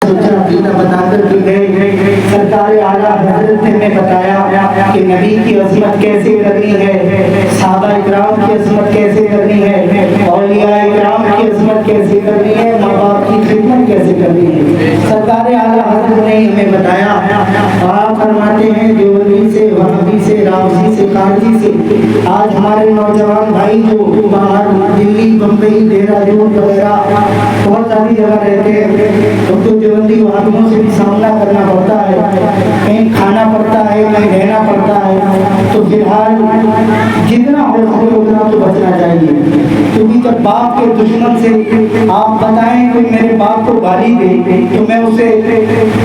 سوچا عقیدہ بتا کر کے گئے. سرکار اعلیٰ حضرت نے بتایا کہ نبی کی عظمت کیسے کرنی ہے, صحابہ اکرام کی عظمت کیسے کرنی ہے, اولیاء اکرام کی عظمت کیسے کرنی ہے, ماں باپ کی خدمت کیسے کرنی ہے. سرکار اعلیٰ حضرت نے ہمیں بتایا. آپ فرماتے ہیں دیوبندی سے, وہابی سے, رافضی سے, خارجی سے آج ہمارے نوجوان بھائی جو باہر دلی, بمبئی, دہرادون وغیرہ بہت ساری جگہ رہتے ہیں, ان کو دیوبندی وہابیوں سے بھی سامنا کرنا پڑتا ہے, کہیں کھانا پڑتا ہے, کہیں رہنا پڑتا ہے. تو فی الحال جتنا ہو سکے اتنا تو بچنا چاہیے, کیونکہ جب باپ کے دشمن سے آپ بتائیں کہ میرے باپ کو گالی دے تو میں اسے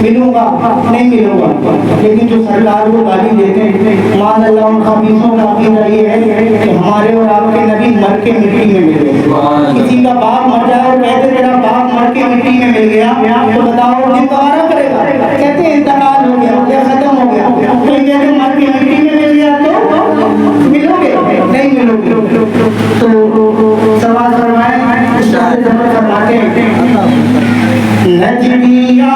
ملوں گا, نہیں ملوں گا. لیکن جو سرکار کو گالی دیتے ہیں, مان اللہ ان خبیثوں کا عقیدہ یہ ہے کہ ہمارے اور آپ کے نبی مر کے مٹی میں مل گئے. کسی کا باپ مر جائے اور کہتے میرا باپ مر کے مٹی میں مل گیا, تو بتاؤ دن دوبارہ کرے گا؟ کہتے ہیں انتقال ہو گیا یا ختم ہو گیا. کوئی کہتے مر کے مٹی میں مل گیا تو ملو گے, نہیں ملو گے. تو سوال فرمائیں, اشارے زبر فرماتے ہیں نجمیہ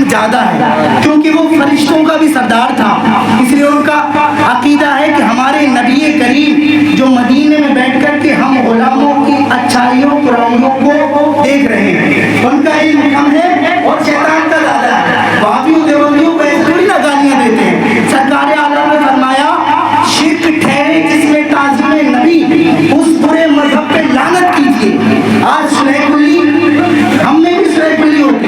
زیادہ ہے، کیونکہ وہ فرشتوں کا بھی سردار تھا. اس لیے ان کا عقیدہ ہے کہ ہمارے نبی کریم جو مدینے میں بیٹھ کر کے ہم غلاموں کی اچھائیوں برائیوں کو دیکھ رہے ہیں، ان کا علم کم ہے اور شیطان کا زیادہ ہے. وہابیوں دیوبندیوں کو ایسے تھوڑی نہ گالیاں دیتے ہیں. سرکار عالم نے فرمایا شرک ٹھہرے جس میں تعظیم نبی، اس برے مذہب پہ لعنت کیجیے. آج سلیح کلی، ہم میں بھی سلیح کلی ہوتی،